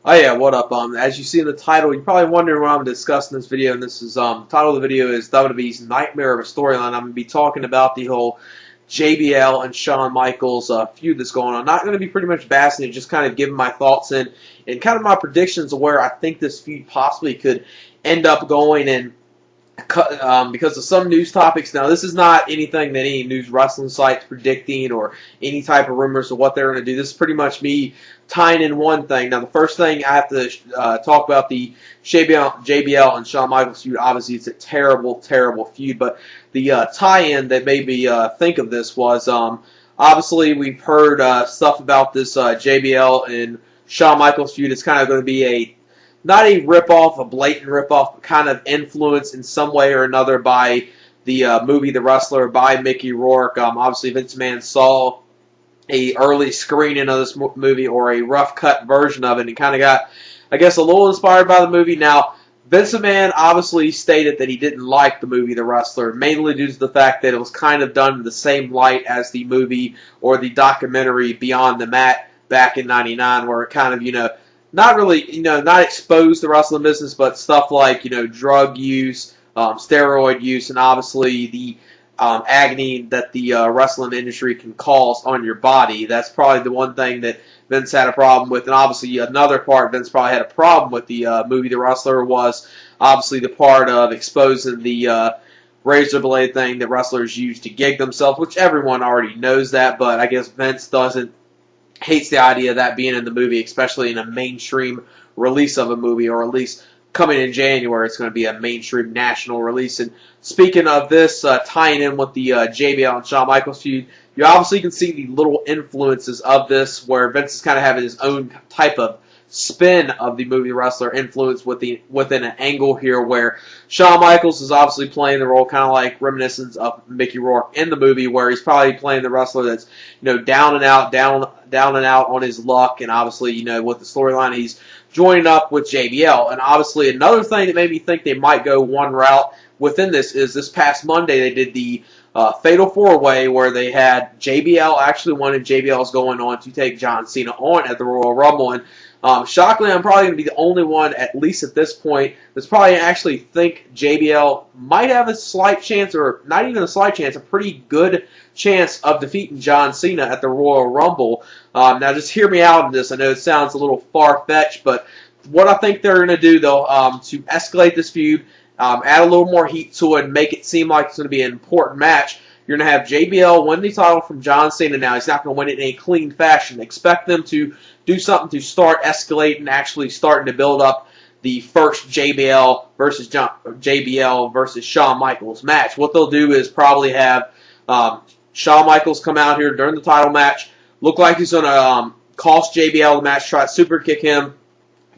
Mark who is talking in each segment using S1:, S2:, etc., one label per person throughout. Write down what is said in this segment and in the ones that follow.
S1: Oh yeah, what up? As you see in the title, you're probably wondering what I'm discussing in this video, and this is the title of the video is WWE's Nightmare of a Storyline. I'm gonna be talking about the whole JBL and Shawn Michaels feud that's going on. Not gonna be pretty much bashing it, just kind of giving my thoughts and kind of my predictions of where I think this feud possibly could end up going and because of some news topics. Now, this is not anything that any news wrestling site's predicting or any type of rumors of what they're going to do. This is pretty much me tying in one thing. Now, the first thing I have to talk about the JBL and Shawn Michaels feud. Obviously, it's a terrible, terrible feud, but the tie-in that made me think of this was obviously we've heard stuff about this JBL and Shawn Michaels feud. It's kind of going to be not a rip-off, a blatant rip-off, but kind of influenced in some way or another by the movie The Wrestler by Mickey Rourke. Obviously, Vince McMahon saw a early screening of this movie or a rough-cut version of it and kind of got, I guess, a little inspired by the movie. Now, Vince McMahon obviously stated that he didn't like the movie The Wrestler, mainly due to the fact that it was kind of done in the same light as the movie or the documentary Beyond the Mat back in '99, where it kind of, not really, not exposed the wrestling business, but stuff like, drug use, steroid use, and obviously the agony that the wrestling industry can cause on your body. That's probably the one thing that Vince had a problem with. And obviously another part Vince probably had a problem with the movie The Wrestler was obviously the part of exposing the razor blade thing that wrestlers use to gig themselves, which everyone already knows that, but I guess Vince hates the idea of that being in the movie, especially in a mainstream release of a movie, or at least coming in January, it's going to be a mainstream national release. And speaking of this, tying in with the JBL and Shawn Michaels feud, you obviously can see the little influences of this, where Vince is kind of having his own type of spin of the movie Wrestler influence within an angle here, where Shawn Michaels is obviously playing the role kind of like reminiscence of Mickey Rourke in the movie, where he's probably playing the wrestler that's down and out, down and out on his luck, and obviously with the storyline he's joining up with JBL. And obviously another thing that made me think they might go one route within this is this past Monday they did the Fatal 4-Way, where they had JBL actually won, and JBL's going on to take John Cena on at the Royal Rumble. And shockingly, I'm probably going to be the only one, at least at this point, that's probably actually think JBL might have a slight chance, or not even a slight chance, a pretty good chance of defeating John Cena at the Royal Rumble. Now, just hear me out on this. I know it sounds a little far-fetched, but what I think they're going to do, though, to escalate this feud, add a little more heat to it, and make it seem like it's going to be an important match, you're going to have JBL win the title from John Cena. Now, he's not going to win it in a clean fashion. Expect them to do something to start escalating, actually starting to build up the first JBL versus Shawn Michaels match. What they'll do is probably have Shawn Michaels come out here during the title match, look like he's going to cost JBL the match, try to super kick him.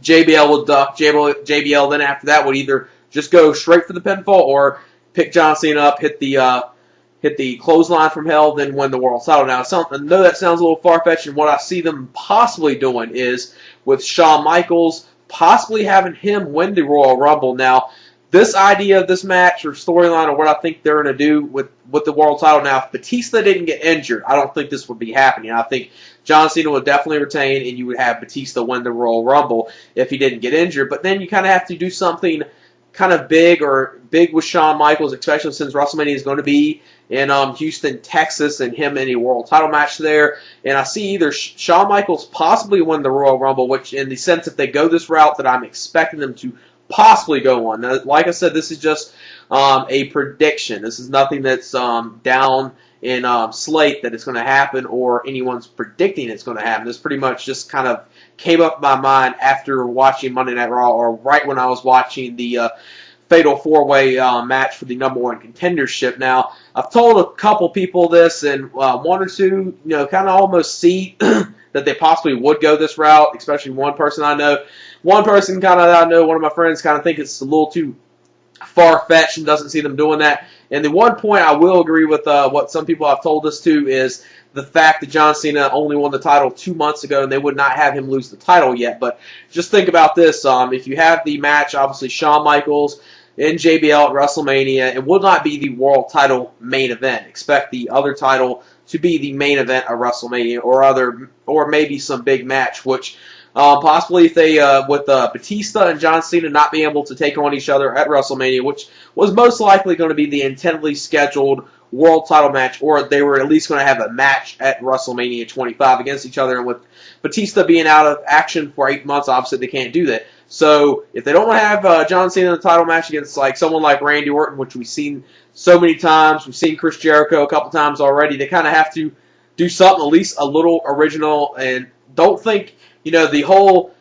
S1: JBL will duck. JBL then after that would either just go straight for the pinfall or pick John Cena up, hit the clothesline from hell, then win the world title. Now, I know that sounds a little far-fetched, and what I see them possibly doing is with Shawn Michaels possibly having him win the Royal Rumble. Now, this idea of this match or storyline, or what I think they're going to do with the world title, now, if Batista didn't get injured, I don't think this would be happening. I think John Cena would definitely retain, and you would have Batista win the Royal Rumble if he didn't get injured. But then you kind of have to do something kind of big with Shawn Michaels, especially since WrestleMania is going to be in Houston, Texas, and him in a world title match there. And I see either Shawn Michaels possibly win the Royal Rumble, which in the sense if they go this route that I'm expecting them to possibly go on. Now, like I said, this is just a prediction. This is nothing that's down in slate that it's going to happen or anyone's predicting it's going to happen. This pretty much just kind of came up in my mind after watching Monday Night Raw, or right when I was watching the Fatal 4-Way match for the #1 contendership. Now, I've told a couple people this, and one or two, kind of almost see that they possibly would go this route, especially one person I know. One person kind of I know, one of my friends kind of think it's a little too far-fetched and doesn't see them doing that. And the one point I will agree with what some people have told us to is the fact that John Cena only won the title 2 months ago, and they would not have him lose the title yet. But just think about this. If you have the match, obviously Shawn Michaels and JBL at WrestleMania, it will not be the world title main event. Expect the other title to be the main event of WrestleMania, or maybe some big match, which Possibly if they, with Batista and John Cena not being able to take on each other at WrestleMania, which was most likely going to be the intently scheduled world title match, or they were at least going to have a match at WrestleMania 25 against each other. And with Batista being out of action for 8 months, obviously they can't do that. So if they don't want to have John Cena in the title match against like someone like Randy Orton, which we've seen so many times, we've seen Chris Jericho a couple times already, they kind of have to do something at least a little original. And don't think, the whole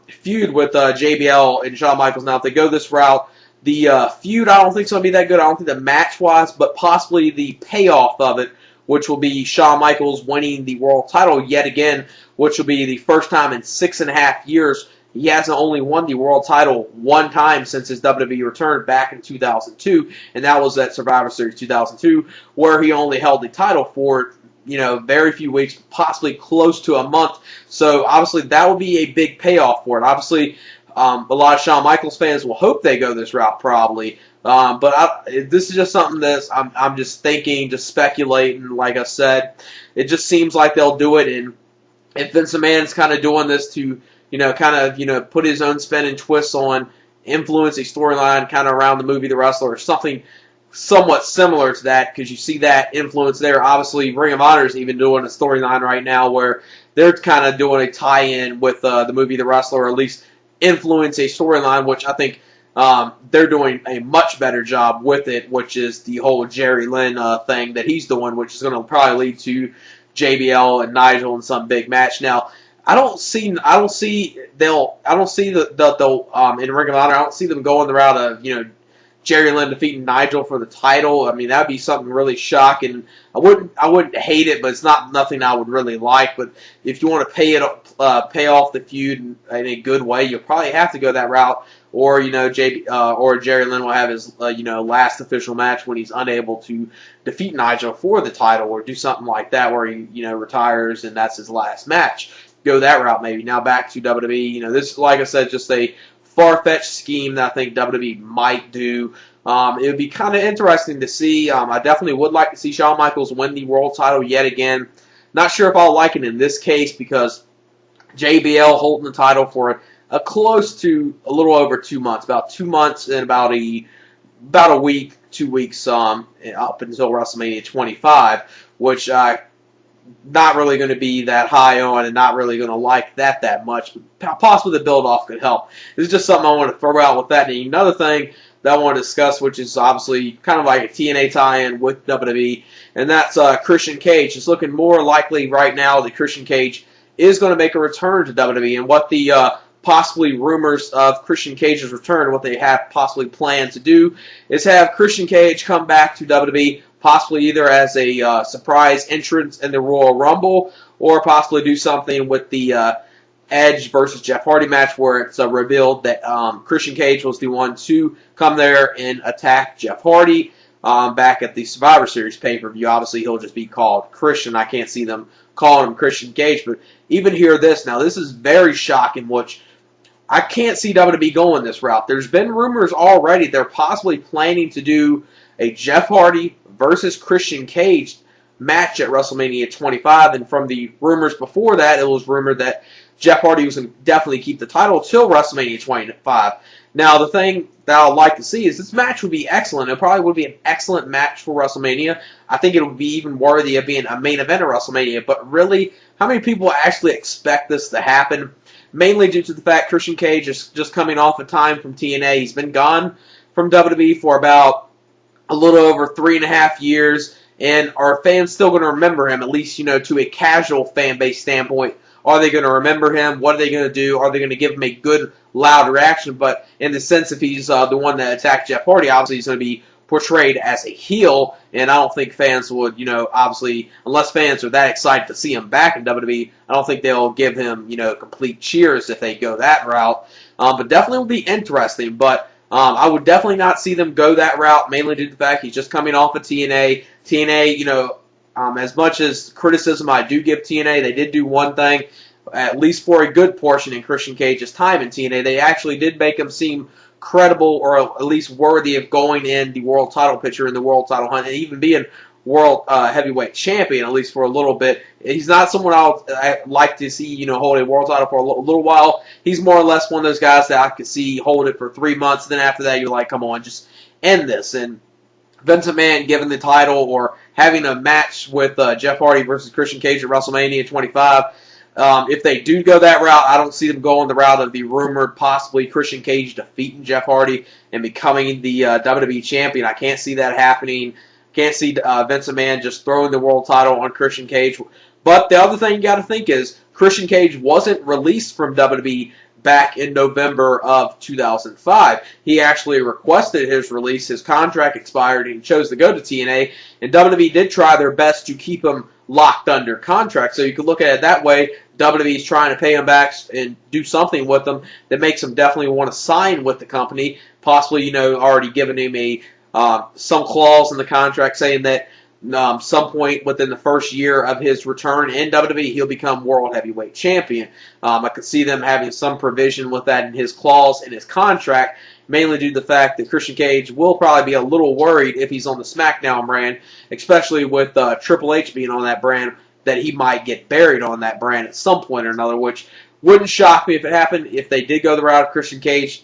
S1: feud with JBL and Shawn Michaels, now if they go this route, the feud I don't think is going to be that good. I don't think the match-wise, but possibly the payoff of it, which will be Shawn Michaels winning the world title yet again, which will be the first time in 6.5 years. He hasn't only won the world title one time since his WWE return back in 2002, and that was at Survivor Series 2002, where he only held the title for, very few weeks, possibly close to a month. So obviously that would be a big payoff for it. Obviously, a lot of Shawn Michaels fans will hope they go this route probably. But this is just something that I'm just thinking, just speculating. Like I said, it just seems like they'll do it. And if Vince McMahon's kind of doing this to, put his own spin and twists on, influence a storyline kind of around the movie The Wrestler or something somewhat similar to that, because you see that influence there. Obviously, Ring of Honor is even doing a storyline right now where they're kind of doing a tie-in with the movie The Wrestler, or at least influence a storyline, which I think they're doing a much better job with it, which is the whole Jerry Lynn thing that he's doing, which is going to probably lead to JBL and Nigel in some big match. Now, I don't see in Ring of Honor, I don't see them going the route of, Jerry Lynn defeating Nigel for the title. I mean, that'd be something really shocking. I wouldn't hate it, but it's nothing I would really like. But if you want to pay off the feud in a good way, you'll probably have to go that route. Or or Jerry Lynn will have his last official match when he's unable to defeat Nigel for the title, or do something like that where he retires and that's his last match. Go that route maybe. Now back to WWE. This, like I said, just a far-fetched scheme that I think WWE might do. It would be kind of interesting to see. I definitely would like to see Shawn Michaels win the world title yet again. Not sure if I'll like it in this case, because JBL holding the title for a close to a little over 2 months, about 2 months and about a week, 2 weeks up until WrestleMania 25, which not really going to be that high on, and not really going to like that much. Possibly the build-off could help. This is just something I want to throw out with that. And another thing that I want to discuss, which is obviously kind of like a TNA tie-in with WWE, and that's Christian Cage. It's looking more likely right now that Christian Cage is going to make a return to WWE, and what the possibly rumors of Christian Cage's return, what they have possibly planned to do, is have Christian Cage come back to WWE, possibly either as a surprise entrance in the Royal Rumble, or possibly do something with the Edge versus Jeff Hardy match, where it's revealed that Christian Cage was the one to come there and attack Jeff Hardy back at the Survivor Series pay-per-view. Obviously, he'll just be called Christian. I can't see them calling him Christian Cage, but even hear this. Now, this is very shocking, which I can't see WWE going this route. There's been rumors already they're possibly planning to do a Jeff Hardy versus Christian Cage match at WrestleMania 25, and from the rumors before that, it was rumored that Jeff Hardy was going to definitely keep the title till WrestleMania 25. Now, the thing that I'd like to see is this match would be excellent. It probably would be an excellent match for WrestleMania. I think it would be even worthy of being a main event of WrestleMania, but really, how many people actually expect this to happen? Mainly due to the fact Christian Cage is just coming off a time from TNA. He's been gone from WWE for about a little over 3.5 years, and are fans still going to remember him, at least, to a casual fan base standpoint? Are they going to remember him? What are they going to do? Are they going to give him a good, loud reaction? But in the sense, if he's the one that attacked Jeff Hardy, obviously he's going to be portrayed as a heel, and I don't think fans would, obviously, unless fans are that excited to see him back in WWE, I don't think they'll give him, complete cheers if they go that route. But definitely will be interesting, but I would definitely not see them go that route, mainly due to the fact he's just coming off of TNA. TNA, as much as criticism I do give TNA, they did do one thing, at least for a good portion in Christian Cage's time in TNA. They actually did make him seem credible, or at least worthy of going in the world title picture, in the world title hunt, and even being world heavyweight champion, at least for a little bit. He's not someone I'd like to see, hold a world title for a little while. He's more or less one of those guys that I could see hold it for 3 months. Then after that, you're like, come on, just end this. And Vince McMahon giving the title or having a match with Jeff Hardy versus Christian Cage at WrestleMania 25. If they do go that route, I don't see them going the route of the rumored possibly Christian Cage defeating Jeff Hardy and becoming the WWE champion. I can't see that happening. Can't see Vince McMahon just throwing the world title on Christian Cage. But the other thing you got to think is Christian Cage wasn't released from WWE back in November of 2005. He actually requested his release. His contract expired and he chose to go to TNA. And WWE did try their best to keep him locked under contract. So you could look at it that way. WWE's trying to pay him back and do something with him that makes him definitely want to sign with the company. Possibly, already giving him a some clause in the contract saying that some point within the first year of his return in WWE, he'll become World Heavyweight Champion. I could see them having some provision with that in his clause in his contract, mainly due to the fact that Christian Cage will probably be a little worried if he's on the SmackDown brand, especially with Triple H being on that brand, that he might get buried on that brand at some point or another, which wouldn't shock me if it happened. If they did go the route of Christian Cage,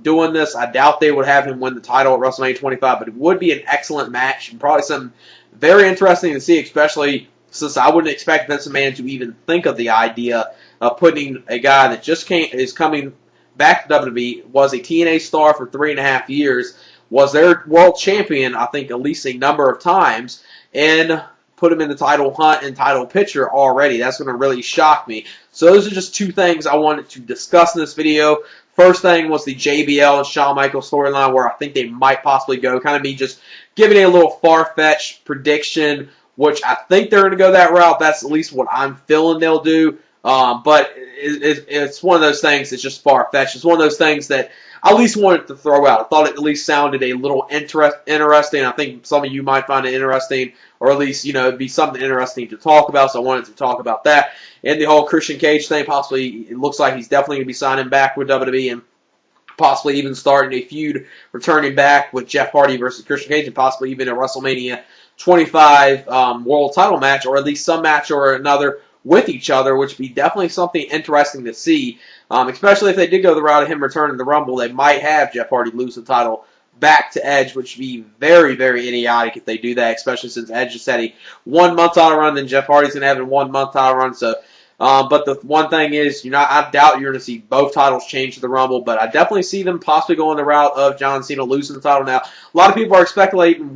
S1: doing this, I doubt they would have him win the title at WrestleMania 25, but it would be an excellent match and probably something very interesting to see, especially since I wouldn't expect Vince McMahon to even think of the idea of putting a guy that just is coming back to WWE, was a TNA star for 3.5 years, was their world champion, I think, at least a number of times, and put him in the title hunt and title picture already. That's going to really shock me. So those are just two things I wanted to discuss in this video. First thing was the JBL and Shawn Michaels storyline, where I think they might possibly go. Kind of me just giving a little far-fetched prediction, which I think they're going to go that route. That's at least what I'm feeling they'll do. But it's one of those things that's just far-fetched. It's one of those things that I at least wanted to throw out. I thought it at least sounded a little interesting. I think some of you might find it interesting, or at least, it'd be something interesting to talk about, so I wanted to talk about that. And the whole Christian Cage thing, possibly, it looks like he's definitely going to be signing back with WWE and possibly even starting a feud, returning back with Jeff Hardy versus Christian Cage, and possibly even a WrestleMania 25 world title match, or at least some match or another with each other, which would be definitely something interesting to see, especially if they did go the route of him returning the Rumble. They might have Jeff Hardy lose the title back to Edge, which would be very, very idiotic if they do that, especially since Edge just had a 1-month title run, then Jeff Hardy's going to have a 1-month title run. So, but the one thing is, I doubt you're going to see both titles change to the Rumble, but I definitely see them possibly going the route of John Cena losing the title. Now, a lot of people are speculating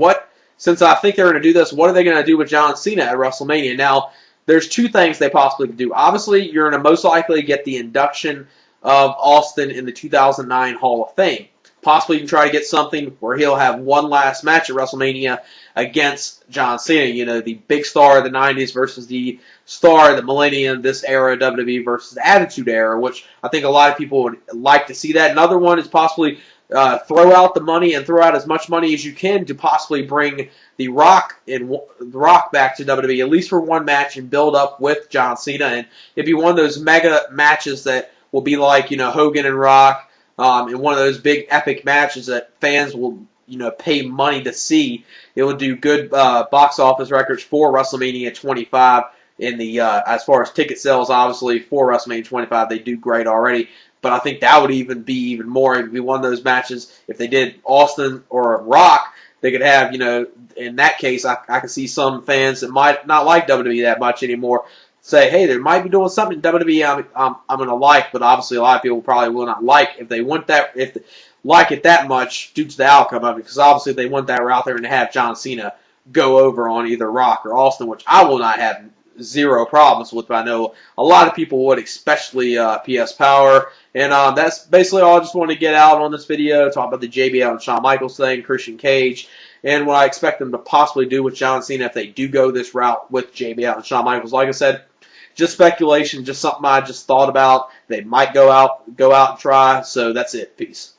S1: since I think they're going to do this, what are they going to do with John Cena at WrestleMania? Now, there's two things they possibly could do. Obviously, you're going to most likely get the induction of Austin in the 2009 Hall of Fame. Possibly you can try to get something where he'll have one last match at WrestleMania against John Cena, the big star of the 90s versus the star of the millennium, this era of WWE versus the Attitude Era, which I think a lot of people would like to see that. Another one is possibly throw out the money and throw out as much money as you can to possibly bring The Rock back to WWE, at least for one match, and build up with John Cena. And it'd be one of those mega matches that will be like, Hogan and Rock, in one of those big epic matches that fans will, pay money to see. It will do good box office records for WrestleMania 25 in the as far as ticket sales. Obviously, for WrestleMania 25, they do great already. But I think that would be even more. It would be one of those matches, if they did Austin or Rock, they could have, in that case, I could see some fans that might not like WWE that much anymore say, hey, they might be doing something in WWE I'm going to like, but obviously a lot of people probably will not like if they want that, if they like it that much due to the outcome of it, because obviously they want that route there and to have John Cena go over on either Rock or Austin, which I will not have zero problems with, but I know a lot of people would, especially PS Power. And that's basically all I just wanted to get out on this video, talk about the JBL and Shawn Michaels thing, Christian Cage, and what I expect them to possibly do with John Cena if they do go this route with JBL and Shawn Michaels. Like I said, just speculation, just something I just thought about. They might go out and try, so that's it. Peace.